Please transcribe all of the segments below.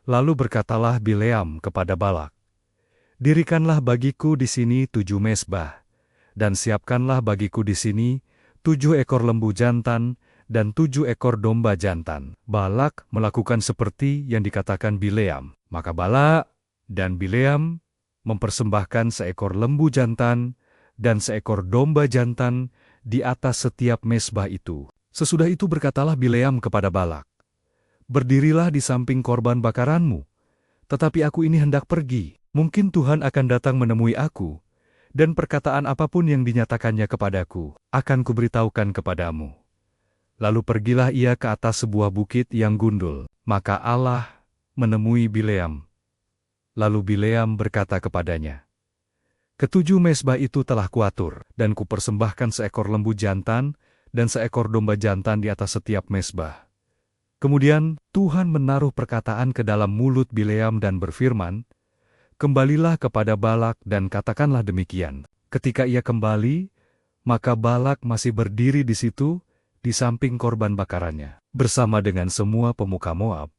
Lalu berkatalah Bileam kepada Balak, "Dirikanlah bagiku di sini 7 mezbah, dan siapkanlah bagiku di sini 7 ekor lembu jantan dan 7 ekor domba jantan." Balak melakukan seperti yang dikatakan Bileam. Maka Balak dan Bileam mempersembahkan seekor lembu jantan dan seekor domba jantan di atas setiap mezbah itu. Sesudah itu berkatalah Bileam kepada Balak, "Berdirilah di samping korban bakaranmu, tetapi aku ini hendak pergi. Mungkin Tuhan akan datang menemui aku, dan perkataan apapun yang dinyatakannya kepadaku, akan kuberitahukan kepadamu." Lalu pergilah ia ke atas sebuah bukit yang gundul. Maka Allah menemui Bileam. Lalu Bileam berkata kepadanya, "Ketujuh mezbah itu telah kuatur, dan kupersembahkan seekor lembu jantan dan seekor domba jantan di atas setiap mezbah." Kemudian Tuhan menaruh perkataan ke dalam mulut Bileam dan berfirman, "Kembalilah kepada Balak dan katakanlah demikian." Ketika ia kembali, maka Balak masih berdiri di situ, di samping korban bakarannya, bersama dengan semua pemuka Moab.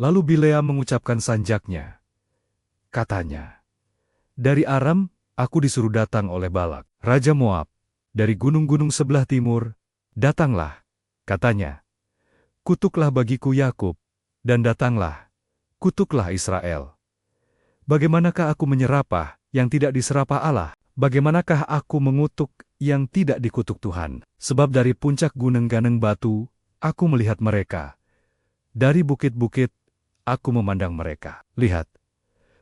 Lalu Bileam mengucapkan sanjaknya. Katanya, "Dari Aram, aku disuruh datang oleh Balak, Raja Moab. Dari gunung-gunung sebelah timur, datanglah," katanya. "Kutuklah bagiku Yakub, dan datanglah, kutuklah Israel. Bagaimanakah aku menyerapah yang tidak diserapah Allah? Bagaimanakah aku mengutuk yang tidak dikutuk Tuhan? Sebab dari puncak gunung ganeng batu, aku melihat mereka. Dari bukit-bukit, aku memandang mereka. Lihat,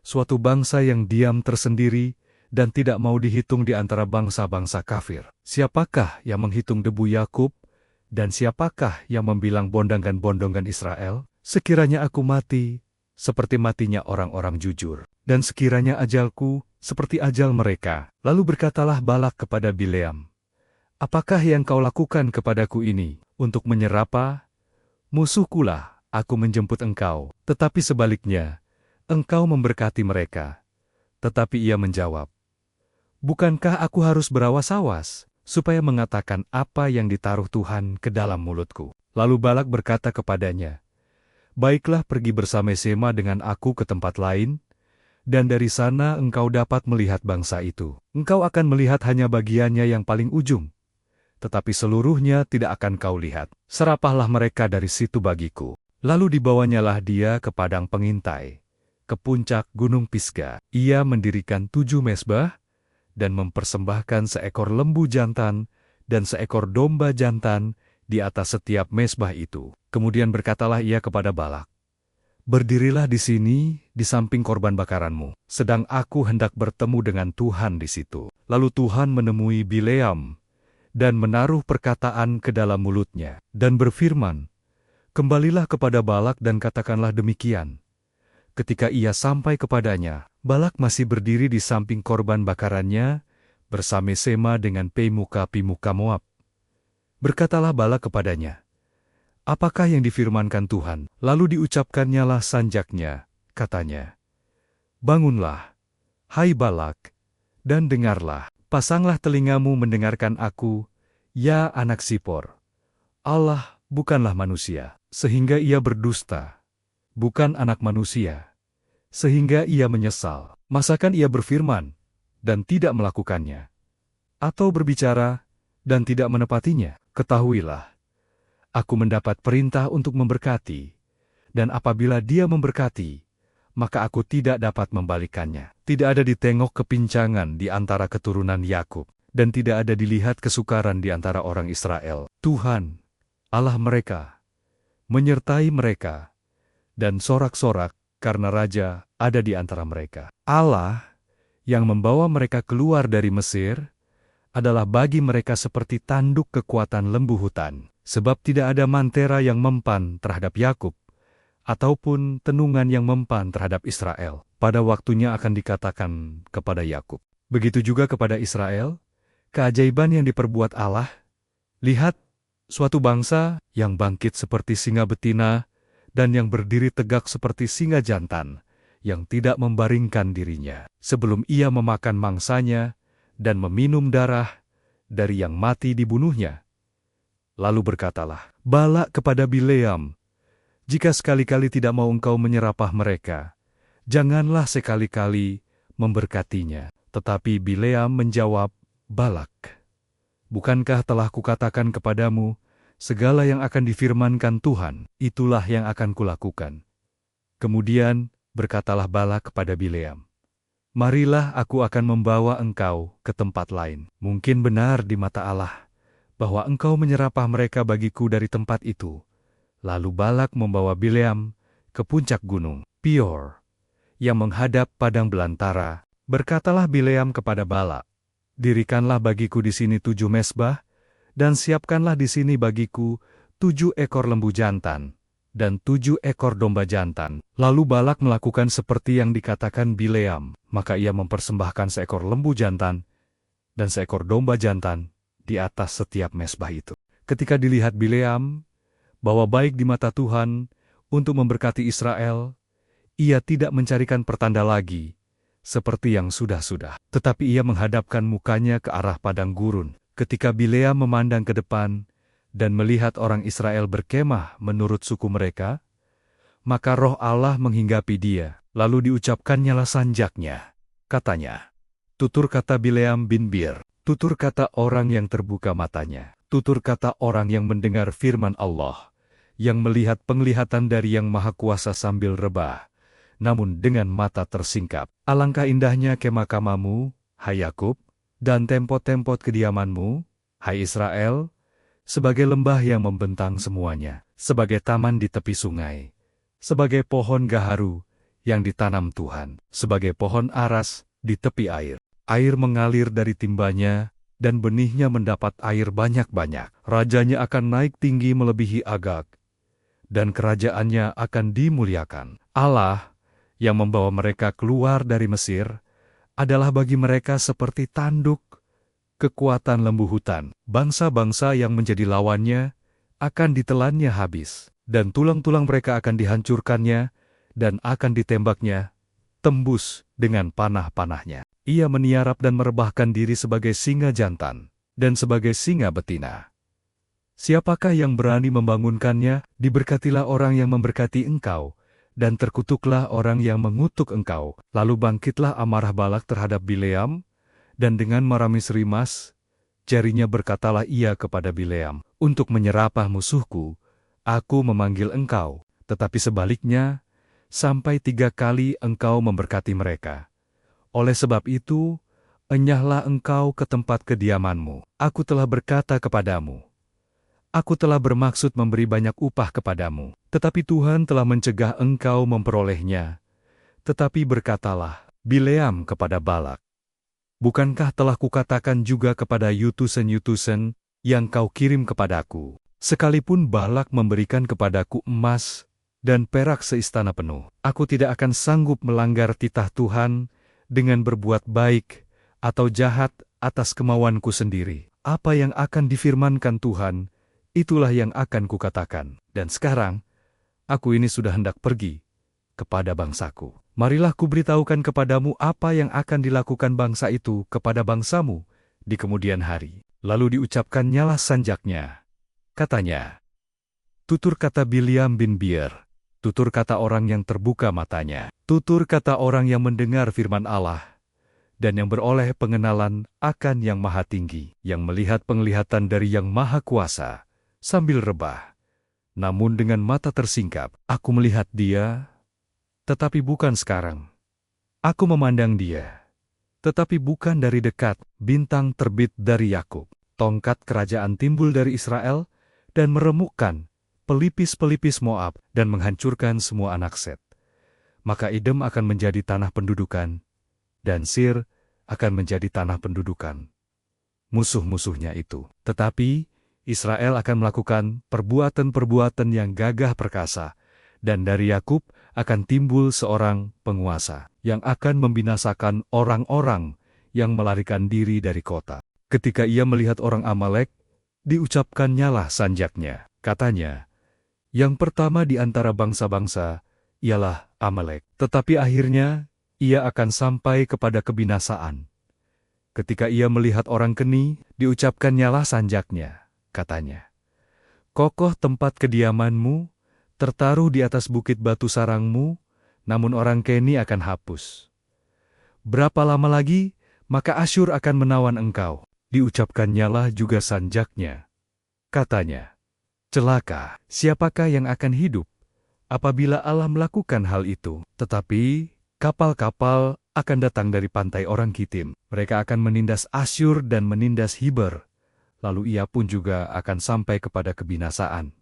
suatu bangsa yang diam tersendiri dan tidak mau dihitung di antara bangsa-bangsa kafir. Siapakah yang menghitung debu Yakub, dan siapakah yang membilang bondongan-bondongan Israel? Sekiranya aku mati, seperti matinya orang-orang jujur, dan sekiranya ajalku seperti ajal mereka." Lalu berkatalah Balak kepada Bileam, "Apakah yang kau lakukan kepadaku ini? Untuk menyerapa? Musuhkulah aku menjemput engkau, tetapi sebaliknya, engkau memberkati mereka." Tetapi ia menjawab, "Bukankah aku harus berawas-awas, supaya mengatakan apa yang ditaruh Tuhan ke dalam mulutku?" Lalu Balak berkata kepadanya, "Baiklah, pergi bersama-sama dengan aku ke tempat lain, dan dari sana engkau dapat melihat bangsa itu. Engkau akan melihat hanya bagiannya yang paling ujung, tetapi seluruhnya tidak akan kau lihat. Serapahlah mereka dari situ bagiku." Lalu dibawanyalah dia ke padang pengintai, ke puncak gunung Pisga. Ia mendirikan 7 mezbah, dan mempersembahkan seekor lembu jantan dan seekor domba jantan di atas setiap mezbah itu. Kemudian berkatalah ia kepada Balak, "Berdirilah di sini, di samping korban bakaranmu, sedang aku hendak bertemu dengan Tuhan di situ." Lalu Tuhan menemui Bileam, dan menaruh perkataan ke dalam mulutnya, dan berfirman, "Kembalilah kepada Balak dan katakanlah demikian." Ketika ia sampai kepadanya, Balak masih berdiri di samping korban bakarannya, bersama-sama dengan pemuka-pemuka Moab. Berkatalah Balak kepadanya, "Apakah yang difirmankan Tuhan?" Lalu diucapkannyalah sanjaknya, katanya, "Bangunlah, hai Balak, dan dengarlah. Pasanglah telingamu mendengarkan aku, ya anak Sipor. Allah bukanlah manusia, sehingga ia berdusta, bukan anak manusia, sehingga ia menyesal. Masakan ia berfirman, dan tidak melakukannya, atau berbicara, dan tidak menepatinya? Ketahuilah, aku mendapat perintah untuk memberkati, dan apabila dia memberkati, maka aku tidak dapat membalikannya. Tidak ada ditengok kepincangan di antara keturunan Yakub, dan tidak ada dilihat kesukaran di antara orang Israel. Tuhan, Allah mereka, menyertai mereka, dan sorak-sorak karena raja ada di antara mereka. Allah yang membawa mereka keluar dari Mesir adalah bagi mereka seperti tanduk kekuatan lembu hutan, sebab tidak ada mantera yang mempan terhadap Yakub, ataupun tenungan yang mempan terhadap Israel. Pada waktunya akan dikatakan kepada Yakub, begitu juga kepada Israel, keajaiban yang diperbuat Allah. Lihat, suatu bangsa yang bangkit seperti singa betina, dan yang berdiri tegak seperti singa jantan, yang tidak membaringkan dirinya, sebelum ia memakan mangsanya, dan meminum darah dari yang mati dibunuhnya. Lalu berkatalah Balak kepada Bileam, Jika sekali-kali tidak mau engkau menyerapah mereka, janganlah sekali-kali memberkatinya. Tetapi Bileam menjawab Balak, bukankah telah kukatakan kepadamu, segala yang akan difirmankan Tuhan, itulah yang akan kulakukan. Kemudian berkatalah Balak kepada Bileam, marilah aku akan membawa engkau ke tempat lain. Mungkin benar di mata Allah bahwa engkau menyerapah mereka bagiku dari tempat itu. Lalu Balak membawa Bileam ke puncak gunung Peor yang menghadap padang belantara. Berkatalah Bileam kepada Balak, dirikanlah bagiku di sini 7 mezbah, dan siapkanlah di sini bagiku 7 ekor lembu jantan dan 7 ekor domba jantan. Lalu Balak melakukan seperti yang dikatakan Bileam, maka ia mempersembahkan seekor lembu jantan dan seekor domba jantan di atas setiap mezbah itu. Ketika dilihat Bileam bahwa baik di mata Tuhan untuk memberkati Israel, ia tidak mencarikan pertanda lagi, seperti yang sudah-sudah. Tetapi ia menghadapkan mukanya ke arah padang gurun. Ketika Bileam memandang ke depan dan melihat orang Israel berkemah menurut suku mereka, maka roh Allah menghinggapi dia. Lalu diucapkannyalah sanjaknya. Katanya, tutur kata Bileam bin Bir, tutur kata orang yang terbuka matanya, tutur kata orang yang mendengar firman Allah, yang melihat penglihatan dari Yang Maha Kuasa sambil rebah, namun dengan mata tersingkap. Alangkah indahnya kemah-kemahmu, hai Yakub, dan tempot-tempot kediamanmu, hai Israel, sebagai lembah yang membentang semuanya, sebagai taman di tepi sungai, sebagai pohon gaharu yang ditanam Tuhan, sebagai pohon aras di tepi air. Air mengalir dari timbanya, dan benihnya mendapat air banyak-banyak. Rajanya akan naik tinggi melebihi Agag, dan kerajaannya akan dimuliakan. Allah yang membawa mereka keluar dari Mesir adalah bagi mereka seperti tanduk, kekuatan lembu hutan. Bangsa-bangsa yang menjadi lawannya akan ditelannya habis, dan tulang-tulang mereka akan dihancurkannya, dan akan ditembaknya tembus dengan panah-panahnya. Ia meniarap dan merebahkan diri sebagai singa jantan, dan sebagai singa betina. Siapakah yang berani membangunkannya? Diberkatilah orang yang memberkati engkau, dan terkutuklah orang yang mengutuk engkau. Lalu bangkitlah amarah Balak terhadap Bileam, dan dengan maramis rimas, jarinya berkatalah ia kepada Bileam, untuk menyerapah musuhku, aku memanggil engkau, tetapi sebaliknya, sampai 3 kali engkau memberkati mereka. Oleh sebab itu, enyahlah engkau ke tempat kediamanmu. Aku telah berkata kepadamu, aku telah bermaksud memberi banyak upah kepadamu, tetapi Tuhan telah mencegah engkau memperolehnya. Tetapi berkatalah Bileam kepada Balak, bukankah telah kukatakan juga kepada yutusen-yutusen yang kau kirim kepadaku, sekalipun Balak memberikan kepadaku emas dan perak seistana penuh, aku tidak akan sanggup melanggar titah Tuhan dengan berbuat baik atau jahat atas kemauanku sendiri. Apa yang akan difirmankan Tuhan, itulah yang akan kukatakan. Dan sekarang, aku ini sudah hendak pergi kepada bangsaku. Marilah kuberitahukan kepadamu apa yang akan dilakukan bangsa itu kepada bangsamu di kemudian hari. Lalu diucapkannyalah sanjaknya. Katanya, tutur kata Bileam bin Bir, tutur kata orang yang terbuka matanya, tutur kata orang yang mendengar firman Allah, dan yang beroleh pengenalan akan Yang Maha Tinggi, yang melihat penglihatan dari Yang Maha Kuasa, sambil rebah. Namun dengan mata tersingkap, aku melihat dia, tetapi bukan sekarang. Aku memandang dia, tetapi bukan dari dekat. Bintang terbit dari Yakub, tongkat kerajaan timbul dari Israel, dan meremukkan pelipis-pelipis Moab, dan menghancurkan semua anak Set. Maka Edom akan menjadi tanah pendudukan, dan Sir akan menjadi tanah pendudukan musuh-musuhnya itu. Tetapi Israel akan melakukan perbuatan-perbuatan yang gagah perkasa, dan dari Yakub akan timbul seorang penguasa yang akan membinasakan orang-orang yang melarikan diri dari kota. Ketika ia melihat orang Amalek, diucapkannyalah sanjaknya. Katanya, yang pertama di antara bangsa-bangsa ialah Amalek, tetapi akhirnya ia akan sampai kepada kebinasaan. Ketika ia melihat orang Keni, diucapkannyalah sanjaknya. Katanya, kokoh tempat kediamanmu, tertaruh di atas bukit batu sarangmu, namun orang Keni akan hapus. Berapa lama lagi, maka Asyur akan menawan engkau. Diucapkannyalah juga sanjaknya. Katanya, celaka, siapakah yang akan hidup apabila Allah melakukan hal itu? Tetapi, kapal-kapal akan datang dari pantai orang Kitim. Mereka akan menindas Asyur dan menindas Hiber. Lalu ia pun juga akan sampai kepada kebinasaan.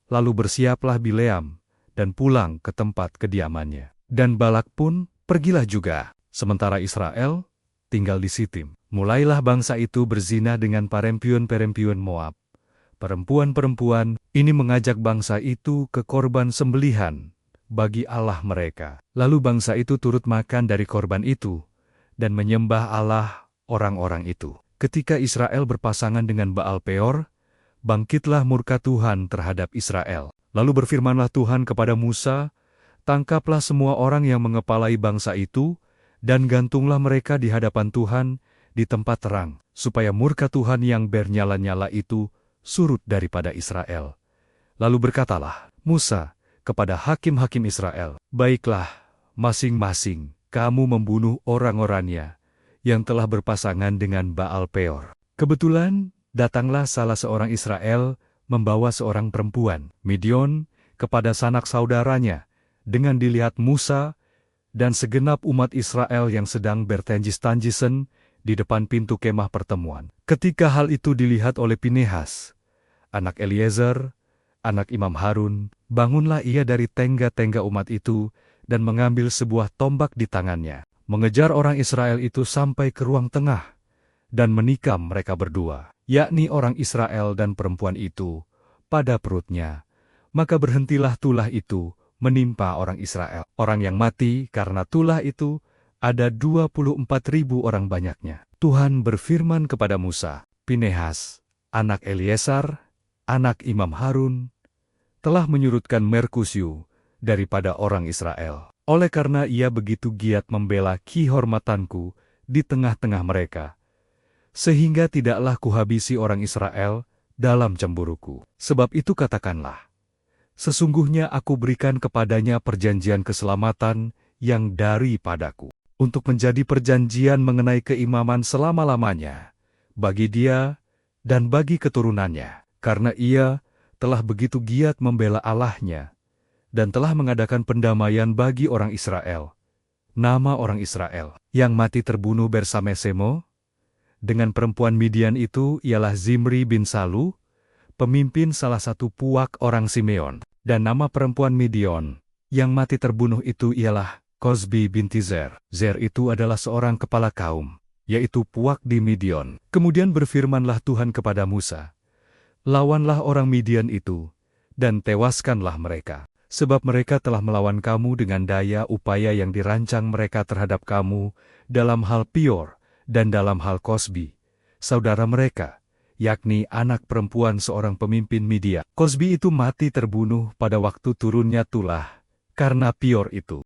Lalu bersiaplah Bileam dan pulang ke tempat kediamannya. Dan Balak pun pergilah juga. Sementara Israel tinggal di Sitim. Mulailah bangsa itu berzina dengan perempuan-perempuan Moab. Perempuan-perempuan ini mengajak bangsa itu ke korban sembelihan bagi Allah mereka. Lalu bangsa itu turut makan dari korban itu dan menyembah Allah orang-orang itu. Ketika Israel berpasangan dengan Baal Peor, bangkitlah murka Tuhan terhadap Israel. Lalu berfirmanlah Tuhan kepada Musa, tangkaplah semua orang yang mengepalai bangsa itu, dan gantunglah mereka di hadapan Tuhan di tempat terang, supaya murka Tuhan yang bernyala-nyala itu surut daripada Israel. Lalu berkatalah Musa kepada hakim-hakim Israel, baiklah, masing-masing kamu membunuh orang-orangnya yang telah berpasangan dengan Baal Peor. Kebetulan datanglah salah seorang Israel membawa seorang perempuan Midian kepada sanak saudaranya, dengan dilihat Musa dan segenap umat Israel yang sedang bertanjis-tanjisan di depan pintu kemah pertemuan. Ketika hal itu dilihat oleh Pinehas, anak Eliezer, anak Imam Harun, bangunlah ia dari tengga-tengga umat itu dan mengambil sebuah tombak di tangannya, mengejar orang Israel itu sampai ke ruang tengah dan menikam mereka berdua, yakni orang Israel dan perempuan itu, pada perutnya. Maka berhentilah tulah itu menimpa orang Israel. Orang yang mati karena tulah itu ada 24.000 orang banyaknya. Tuhan berfirman kepada Musa, Pinehas, anak Eliezer, anak Imam Harun, telah menyurutkan Merkusyu daripada orang Israel. Oleh karena ia begitu giat membela kehormatanku di tengah-tengah mereka, sehingga tidaklah kuhabisi orang Israel dalam cemburuku. Sebab itu katakanlah, sesungguhnya aku berikan kepadanya perjanjian keselamatan yang daripadaku, untuk menjadi perjanjian mengenai keimaman selama-lamanya, bagi dia dan bagi keturunannya, karena ia telah begitu giat membela Allahnya, dan telah mengadakan pendamaian bagi orang Israel. Nama orang Israel yang mati terbunuh bersama-sama dengan perempuan Midian itu ialah Zimri bin Salu, pemimpin salah satu puak orang Simeon. Dan nama perempuan Midian yang mati terbunuh itu ialah Kozbi binti Zer. Zer itu adalah seorang kepala kaum, yaitu puak di Midian. Kemudian berfirmanlah Tuhan kepada Musa, lawanlah orang Midian itu, dan tewaskanlah mereka. Sebab mereka telah melawan kamu dengan daya upaya yang dirancang mereka terhadap kamu dalam hal Peor dan dalam hal Kozbi, saudara mereka, yakni anak perempuan seorang pemimpin Midian. Kozbi itu mati terbunuh pada waktu turunnya tulah karena Peor itu.